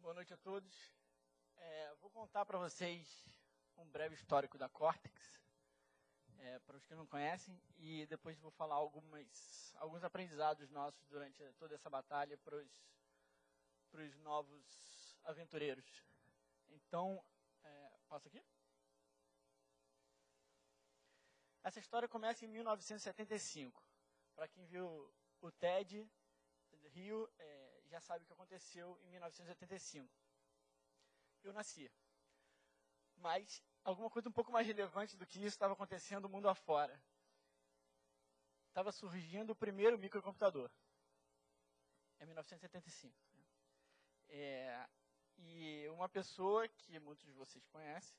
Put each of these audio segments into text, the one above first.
Boa noite a todos. Vou contar para vocês um breve histórico da Cortex, para os que não conhecem, e depois vou falar alguns aprendizados nossos durante toda essa batalha para os novos aventureiros. Então, passa aqui. Essa história começa em 1975. Para quem viu o TED Rio, já sabe o que aconteceu em 1975. Eu nasci. Mas alguma coisa um pouco mais relevante do que isso estava acontecendo no mundo afora. Estava surgindo o primeiro microcomputador. É 1975. E uma pessoa que muitos de vocês conhecem,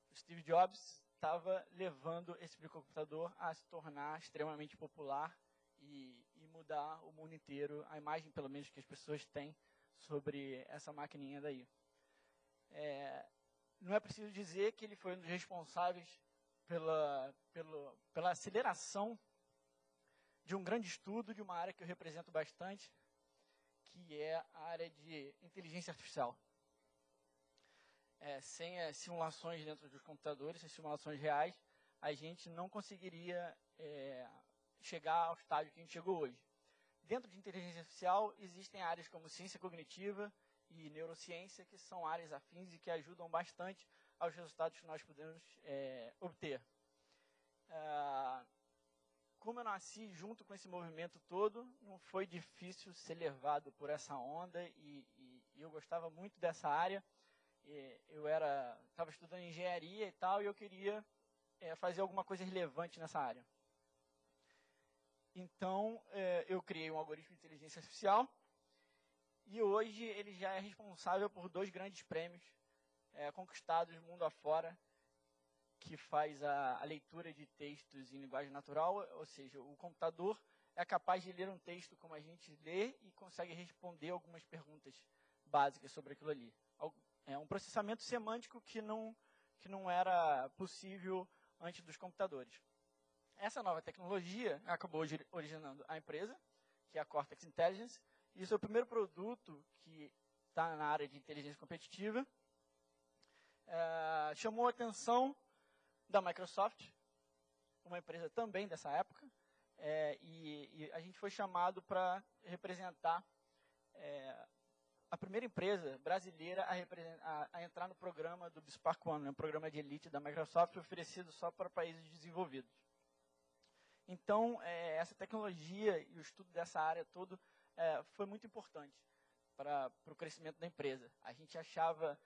o Steve Jobs, estava levando esse microcomputador a se tornar extremamente popular e mudar o mundo inteiro, a imagem, pelo menos, que as pessoas têm sobre essa maquininha daí. Não é preciso dizer que ele foi um dos responsáveis pela aceleração de um grande estudo de uma área que eu represento bastante, que é a área de inteligência artificial. Sem as simulações dentro dos computadores, as simulações reais, a gente não conseguiria chegar ao estágio que a gente chegou hoje. Dentro de inteligência artificial, existem áreas como ciência cognitiva e neurociência, que são áreas afins e que ajudam bastante aos resultados que nós podemos obter. Como eu nasci junto com esse movimento todo, não foi difícil ser levado por essa onda e eu gostava muito dessa área. Eu estava estudando engenharia e tal, e eu queria fazer alguma coisa relevante nessa área. Então, eu criei um algoritmo de inteligência artificial, e hoje ele já é responsável por 2 grandes prêmios conquistados mundo afora, que faz a leitura de textos em linguagem natural, ou seja, o computador é capaz de ler um texto como a gente lê e consegue responder algumas perguntas básicas sobre aquilo ali. É um processamento semântico que não era possível antes dos computadores. Essa nova tecnologia acabou originando a empresa, que é a Cortex Intelligence, e o seu primeiro produto, que está na área de inteligência competitiva, chamou a atenção da Microsoft, uma empresa também dessa época, e a gente foi chamado para representar a primeira empresa brasileira a entrar no programa do BISPARC One, um programa de elite da Microsoft oferecido só para países desenvolvidos. Então, essa tecnologia e o estudo dessa área todo foi muito importante para o crescimento da empresa. A gente achava,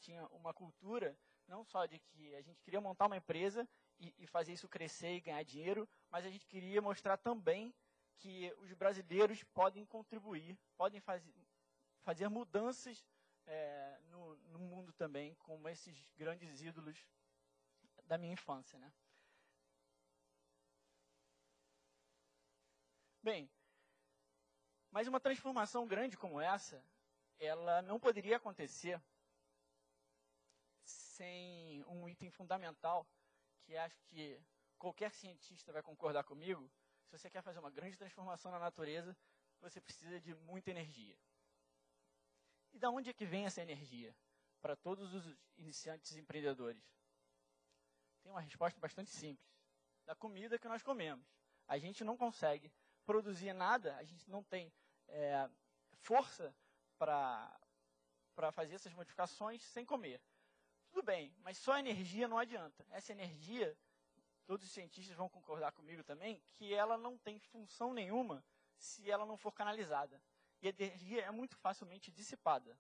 tinha uma cultura, não só de que a gente queria montar uma empresa e fazer isso crescer e ganhar dinheiro, mas a gente queria mostrar também que os brasileiros podem contribuir, podem fazer mudanças no mundo também, como esses grandes ídolos da minha infância, né? Bem, mas uma transformação grande como essa, ela não poderia acontecer sem um item fundamental, que acho que qualquer cientista vai concordar comigo. Se você quer fazer uma grande transformação na natureza, você precisa de muita energia. E da onde é que vem essa energia para todos os iniciantes empreendedores? Tem uma resposta bastante simples. Da comida que nós comemos. A gente não consegue produzir nada, a gente não tem força para fazer essas modificações sem comer. Tudo bem, mas só energia não adianta. Essa energia, todos os cientistas vão concordar comigo também, que ela não tem função nenhuma se ela não for canalizada. E a energia é muito facilmente dissipada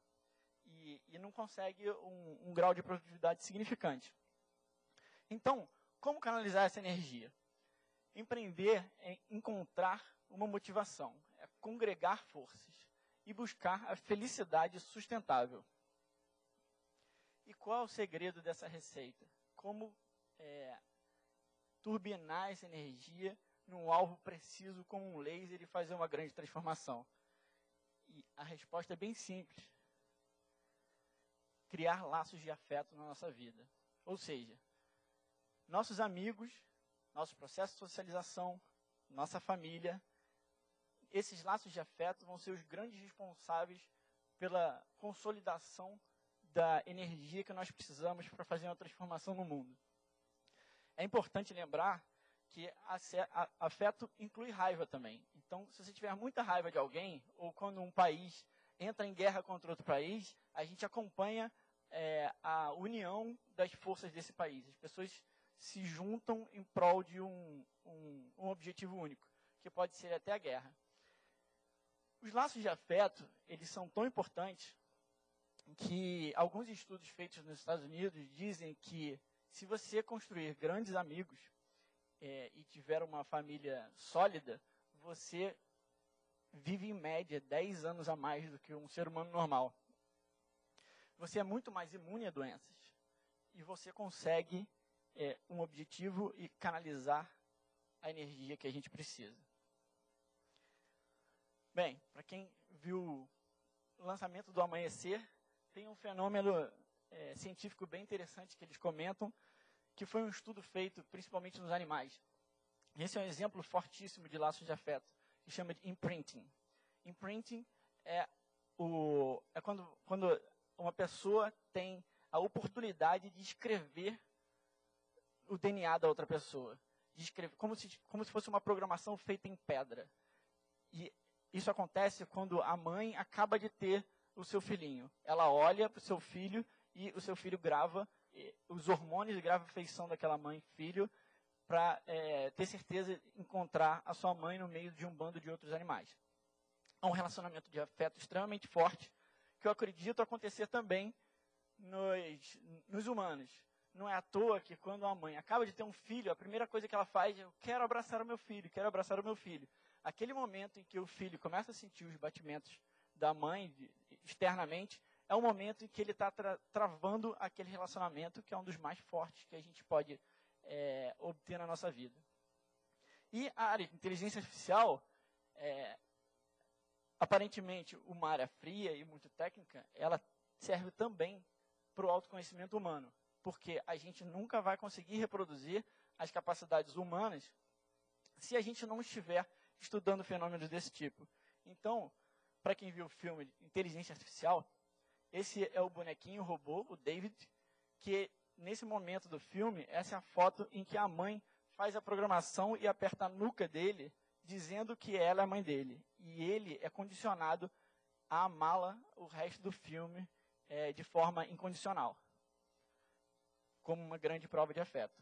e não consegue um grau de produtividade significante. Então, como canalizar essa energia? Empreender é encontrar uma motivação, é congregar forças e buscar a felicidade sustentável. E qual é o segredo dessa receita? Como turbinar essa energia num alvo preciso como um laser e fazer uma grande transformação? E a resposta é bem simples. Criar laços de afeto na nossa vida. Ou seja, nossos amigos, nosso processo de socialização, nossa família, esses laços de afeto vão ser os grandes responsáveis pela consolidação da energia que nós precisamos para fazer uma transformação no mundo. É importante lembrar que afeto inclui raiva também. Então, se você tiver muita raiva de alguém, ou quando um país entra em guerra contra outro país, a gente acompanha a união das forças desse país. As pessoas se juntam em prol de um objetivo único, que pode ser até a guerra. Os laços de afeto, eles são tão importantes que alguns estudos feitos nos Estados Unidos dizem que se você construir grandes amigos e tiver uma família sólida, você vive em média 10 anos a mais do que um ser humano normal. Você é muito mais imune a doenças e você consegue um objetivo e canalizar a energia que a gente precisa. Bem, para quem viu o lançamento do Amanhecer, tem um fenômeno científico bem interessante que eles comentam, que foi um estudo feito principalmente nos animais. Esse é um exemplo fortíssimo de laços de afeto, que chama de imprinting. Imprinting é quando uma pessoa tem a oportunidade de escrever o DNA da outra pessoa. De escrever, como se fosse uma programação feita em pedra. E isso acontece quando a mãe acaba de ter o seu filhinho. Ela olha para o seu filho e o seu filho grava, os hormônios gravam a feição daquela mãe e filho para ter certeza de encontrar a sua mãe no meio de um bando de outros animais. É um relacionamento de afeto extremamente forte, que eu acredito acontecer também nos humanos. Não é à toa que quando a mãe acaba de ter um filho, a primeira coisa que ela faz é: eu quero abraçar o meu filho, quero abraçar o meu filho. Aquele momento em que o filho começa a sentir os batimentos da mãe externamente, é o momento em que ele está travando aquele relacionamento, que é um dos mais fortes que a gente pode obter na nossa vida. E a área de inteligência artificial, aparentemente uma área fria e muito técnica, ela serve também para o autoconhecimento humano, porque a gente nunca vai conseguir reproduzir as capacidades humanas se a gente não estiver estudando fenômenos desse tipo. Então, para quem viu o filme Inteligência Artificial, esse é o bonequinho, o robô, o David, que nesse momento do filme, essa é a foto em que a mãe faz a programação e aperta a nuca dele, dizendo que ela é a mãe dele. E ele é condicionado a amá-la o resto do filme de forma incondicional, como uma grande prova de afeto.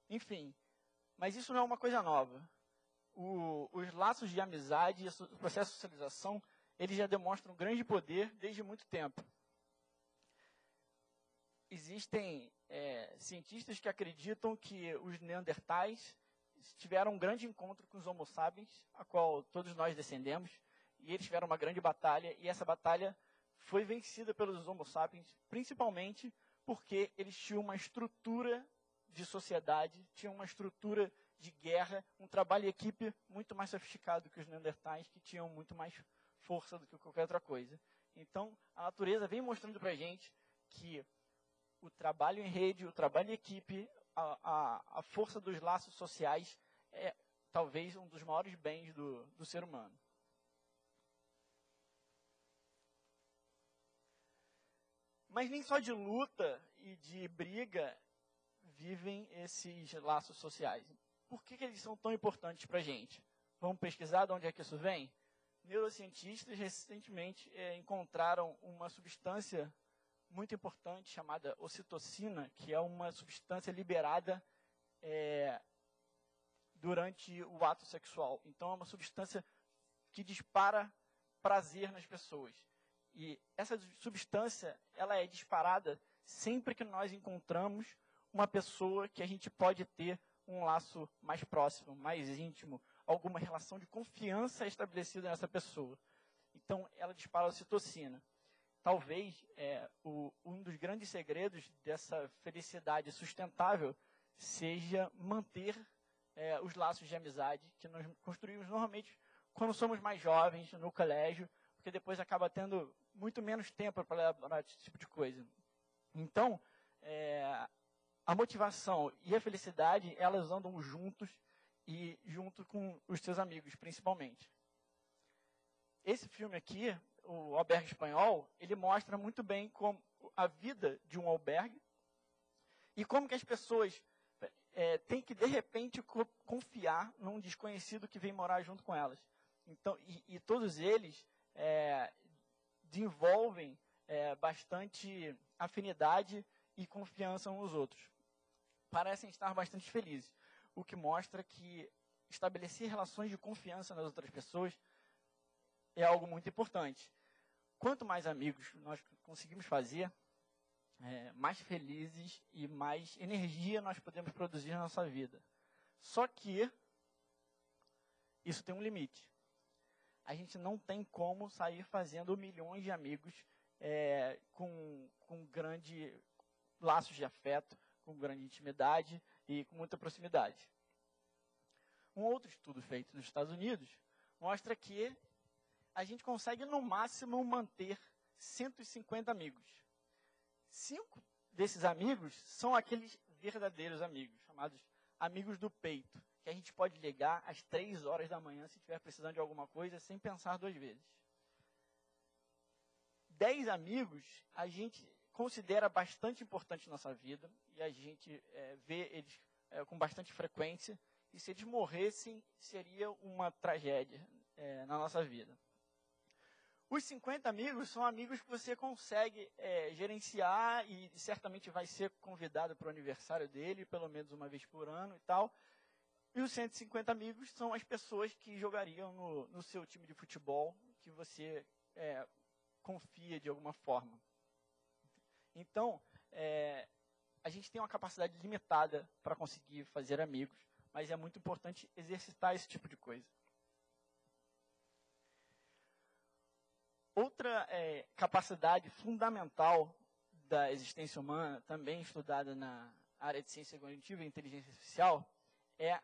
Enfim, mas isso não é uma coisa nova. Os laços de amizade e o processo de socialização, eles já demonstram grande poder desde muito tempo. Existem cientistas que acreditam que os neandertais tiveram um grande encontro com os Homo sapiens, a qual todos nós descendemos, e eles tiveram uma grande batalha, e essa batalha foi vencida pelos Homo sapiens, principalmente porque eles tinham uma estrutura de sociedade, tinham uma estrutura de guerra, um trabalho em equipe muito mais sofisticado que os neandertais, que tinham muito mais força do que qualquer outra coisa. Então, a natureza vem mostrando para a gente que o trabalho em rede, o trabalho em equipe, a força dos laços sociais é talvez um dos maiores bens do ser humano. Mas nem só de luta e de briga vivem esses laços sociais. Por que eles são tão importantes para a gente? Vamos pesquisar de onde é que isso vem? Neurocientistas recentemente encontraram uma substância muito importante chamada ocitocina, que é uma substância liberada durante o ato sexual. Então, é uma substância que dispara prazer nas pessoas. E essa substância, ela é disparada sempre que nós encontramos uma pessoa que a gente pode ter um laço mais próximo, mais íntimo, alguma relação de confiança estabelecida nessa pessoa. Então, ela dispara a ocitocina. Talvez um dos grandes segredos dessa felicidade sustentável seja manter os laços de amizade que nós construímos normalmente quando somos mais jovens, no colégio, porque depois acaba tendo muito menos tempo para elaborar esse tipo de coisa. Então, a motivação e a felicidade, elas andam juntos e junto com os seus amigos, principalmente. esse filme aqui, o Albergue Espanhol, ele mostra muito bem como a vida de um albergue e como que as pessoas têm que, de repente, confiar num desconhecido que vem morar junto com elas. Então, e todos eles desenvolvem bastante afinidade e confiança uns nos outros. Parecem estar bastante felizes, o que mostra que estabelecer relações de confiança nas outras pessoas é algo muito importante. Quanto mais amigos nós conseguimos fazer, mais felizes e mais energia nós podemos produzir na nossa vida. Só que isso tem um limite. A gente não tem como sair fazendo milhões de amigos com grande laços de afeto, com grande intimidade e com muita proximidade. Um outro estudo feito nos Estados Unidos mostra que a gente consegue, no máximo, manter 150 amigos. 5 desses amigos são aqueles verdadeiros amigos, chamados amigos do peito, que a gente pode ligar às 3 horas da manhã se estiver precisando de alguma coisa, sem pensar 2 vezes. 10 amigos a gente considera bastante importante na nossa vida, e a gente vê eles com bastante frequência, e se eles morressem, seria uma tragédia na nossa vida. Os 50 amigos são amigos que você consegue gerenciar e certamente vai ser convidado para o aniversário dele, pelo menos uma vez por ano e tal. E os 150 amigos são as pessoas que jogariam no seu time de futebol, que você confia de alguma forma. Então, a gente tem uma capacidade limitada para conseguir fazer amigos, mas é muito importante exercitar esse tipo de coisa. Outra capacidade fundamental da existência humana, também estudada na área de ciência cognitiva e inteligência artificial, é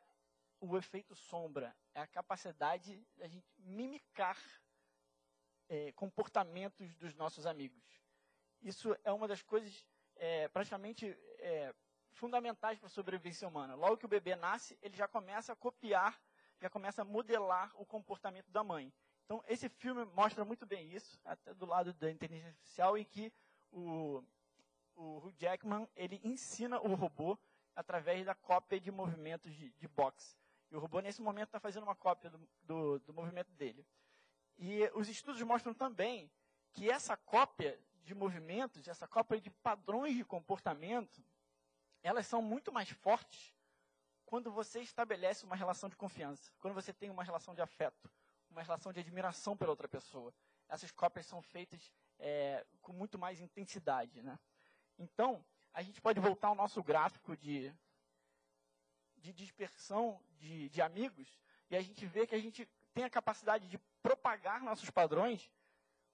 o efeito sombra. É a capacidade da gente mimicar comportamentos dos nossos amigos. Isso é uma das coisas praticamente fundamentais para a sobrevivência humana. Logo que o bebê nasce, ele já começa a copiar, já começa a modelar o comportamento da mãe. Então, esse filme mostra muito bem isso, até do lado da inteligência artificial, em que o Hugh Jackman ele ensina o robô através da cópia de movimentos de boxe. E o robô, nesse momento, está fazendo uma cópia do movimento dele. E os estudos mostram também que essa cópia de movimentos, essa cópia de padrões de comportamento, elas são muito mais fortes quando você estabelece uma relação de confiança, quando você tem uma relação de afeto, uma relação de admiração pela outra pessoa. Essas cópias são feitas com muito mais intensidade, né? Então, a gente pode voltar ao nosso gráfico de dispersão de amigos, e a gente vê que a gente tem a capacidade de propagar nossos padrões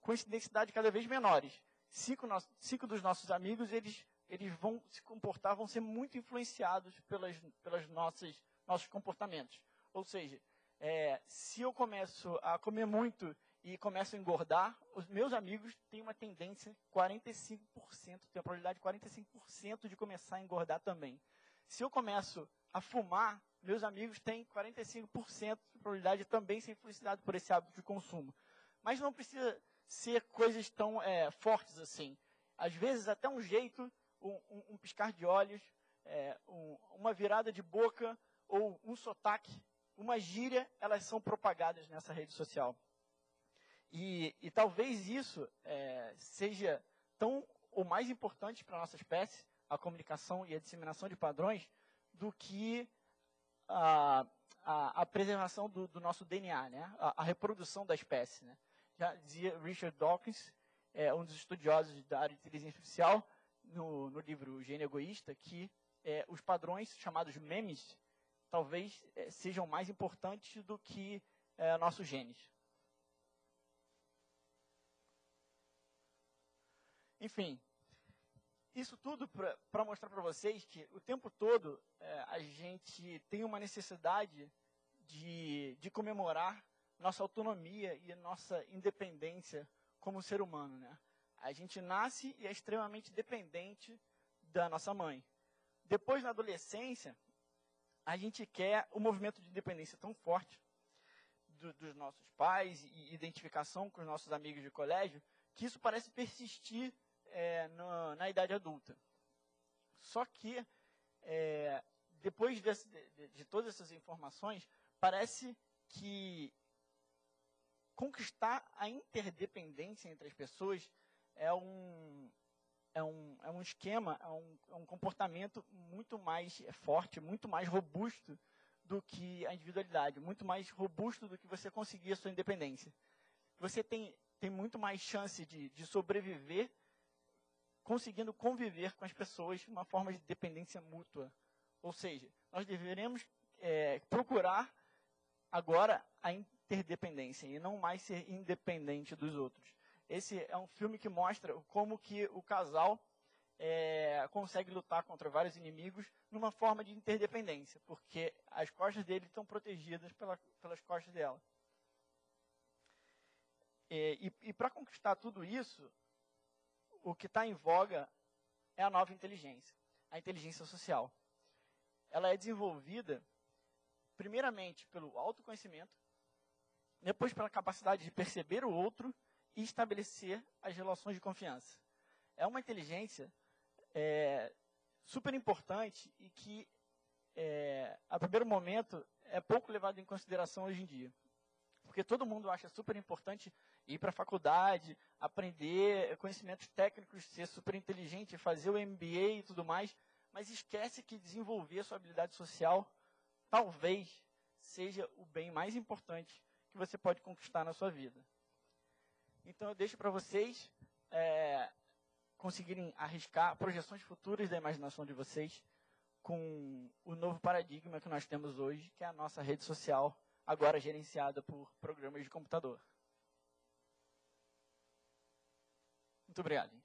com intensidade cada vez menores. 5 dos nossos amigos, eles vão se comportar, vão ser muito influenciados pelos nossos comportamentos. Ou seja, se eu começo a comer muito e começo a engordar, os meus amigos têm uma tendência, 45%, tem a probabilidade de 45% de começar a engordar também. Se eu começo a fumar, meus amigos têm 45% de probabilidade de também ser influenciado por esse hábito de consumo. Mas não precisa ser coisas tão fortes assim. Às vezes, até um jeito, um piscar de olhos, uma virada de boca ou um sotaque, uma gíria, elas são propagadas nessa rede social. E talvez isso seja tão ou mais importante para a nossa espécie, a comunicação e a disseminação de padrões, do que a preservação do nosso DNA, né? A reprodução da espécie. Né? Já dizia Richard Dawkins, um dos estudiosos da área de inteligência artificial, no livro O Gênio Egoísta, que os padrões chamados memes talvez sejam mais importantes do que nossos genes. Enfim, isso tudo para mostrar para vocês que o tempo todo a gente tem uma necessidade de comemorar nossa autonomia e nossa independência como ser humano. Né? A gente nasce e é extremamente dependente da nossa mãe. Depois, na adolescência, a gente quer um movimento de independência tão forte dos nossos pais e identificação com os nossos amigos de colégio, que isso parece persistir na idade adulta. Só que, depois de todas essas informações, parece que conquistar a interdependência entre as pessoas é um esquema, é um comportamento muito mais forte, muito mais robusto do que a individualidade, muito mais robusto do que você conseguir a sua independência. Você tem muito mais chance de sobreviver conseguindo conviver com as pessoas de uma forma de dependência mútua. Ou seja, nós deveremos procurar agora a interdependência e não mais ser independente dos outros. Esse é um filme que mostra como que o casal consegue lutar contra vários inimigos numa forma de interdependência, porque as costas dele estão protegidas pelas costas dela. E para conquistar tudo isso, o que está em voga é a nova inteligência, a inteligência social. Ela é desenvolvida, primeiramente, pelo autoconhecimento, depois pela capacidade de perceber o outro e estabelecer as relações de confiança. É uma inteligência super importante e que, a primeiro momento, é pouco levado em consideração hoje em dia. Porque todo mundo acha super importante ir para a faculdade, aprender conhecimentos técnicos, ser super inteligente, fazer o MBA e tudo mais, mas esquece que desenvolver a sua habilidade social talvez seja o bem mais importante que você pode conquistar na sua vida. Então eu deixo para vocês conseguirem arriscar projeções futuras da imaginação de vocês com o novo paradigma que nós temos hoje, que é a nossa rede social, agora gerenciada por programas de computador. Muito obrigado.